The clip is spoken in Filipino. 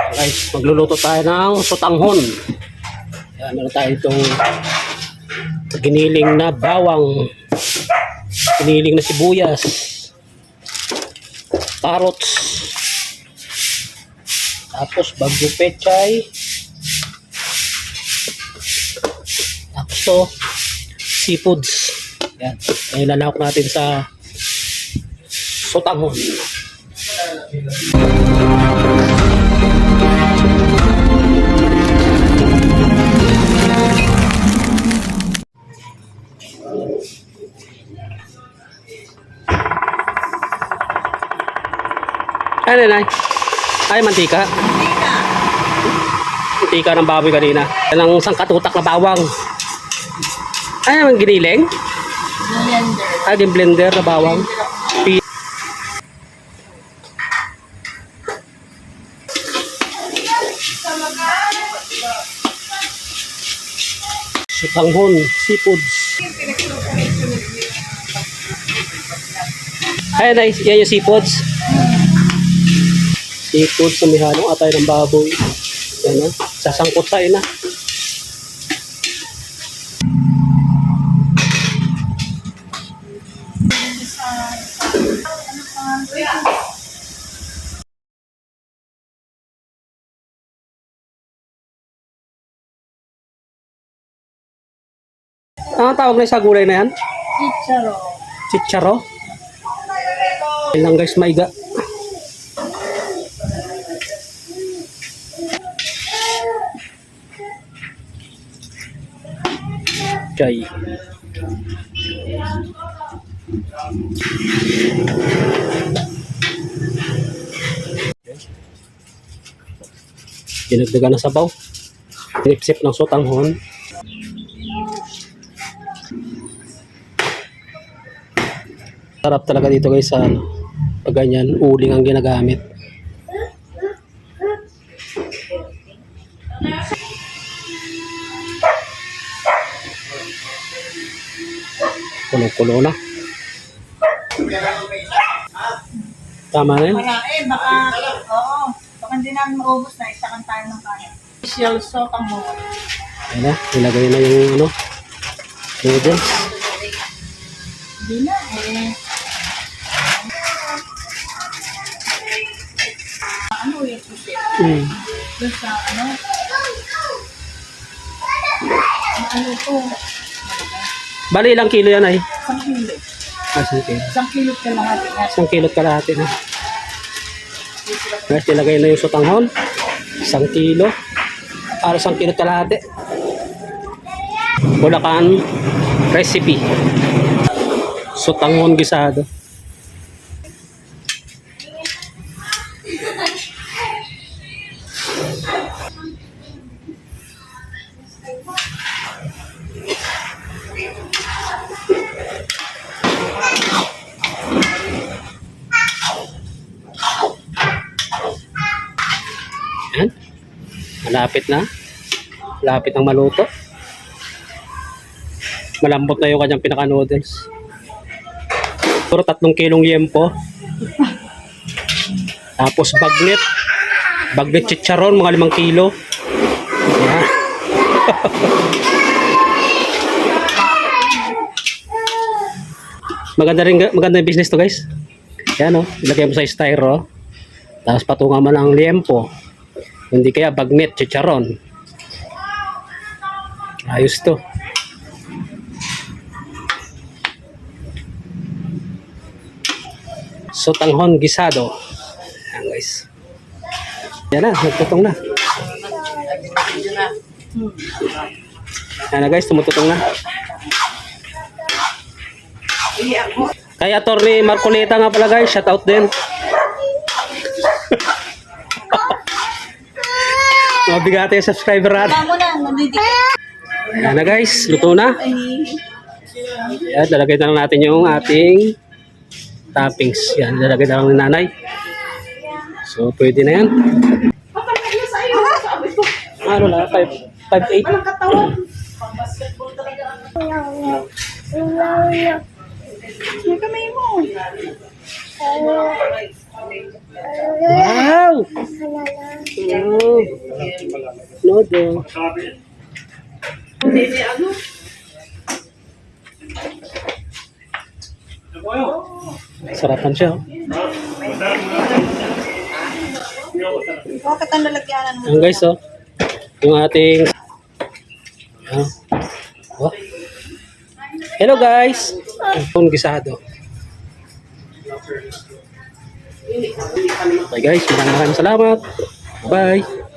Guys, magluluto tayo ng sotanghon. Yan, meron tayo itong giniling na bawang, giniling na sibuyas, carrots, tapos bagyong pechay, tapos to seafoods. Yan, ilalawak natin sa sotanghon. Ano na? Ay, mantika. Mantika ng baboy kanina. Yan ang sangkatutak na bawang. Ay, ang giniling? Blender. Ay, yung blender na bawang. Sotanghon, seafoods. Ay, nice. Yan yung seafoods. Seafoods na may halong atay ng baboy. Yan na. Sasangkot tayo na. Ang tawag na sa gulay na yan? Chicharo. Chicharo. Ilang guys maiga. Chay. Dinagdagan na sabaw. Pinipsip ng sotanghon. Sarap talaga dito guys sa pag ganyan, uling ang ginagamit. Kulo-kulo na. Tama na yun. Kaya baka, oo, baka hindi namin maubos na, isakan tayo ng kanin. Special sotanghon. Ayan na, nilagay na yung ano, noodles. Hindi na ano yung sushi? Doon sa ano? Ano to? Bali ilang kilo yan ay? 1 kilo. Isang kilo. 1 kilo ka lang natin. 1 kilo kalahati na. Guys, nilagay na yung sotanghon. 1 kilo. Para 1 kilo kalahati. Bulacan recipe. Sotanghon gisado. Yan. Malapit na. Malapit ang maluto. Malambot na yung kanyang pinaka-noodles. Puro 3 kilong yempo. Tapos bagnet. Bagnet chicharon, mga 5 kilo. Yan. maganda yung business to guys. Yan o. Ilagay mo sa styro. Tapos patungan mo ng liempo. Hindi kaya bagnet chicharon. Ayos to. Sotanghon gisado. Yan guys. Yan na, nagtutong na. Yan na guys, tumututong na. Kay Attorney Marcoleta nga pala guys, shout out din. Mabigate yung subscriber natin. Yan na guys, luto na. Yan, lalagay na lang natin yung ating toppings. Yan, lalagay na lang ni nanay. So, pwede na yan. Ano na, 5'8". May kamay mo. Wow! Oh. Nodo. Sarapan siya. Oh. Bakit ang lalagyanan mo? Ayan guys, oh. Yung ating... Oh. Hello guys! Ang gisado. Okay guys, maraming salamat. Bye!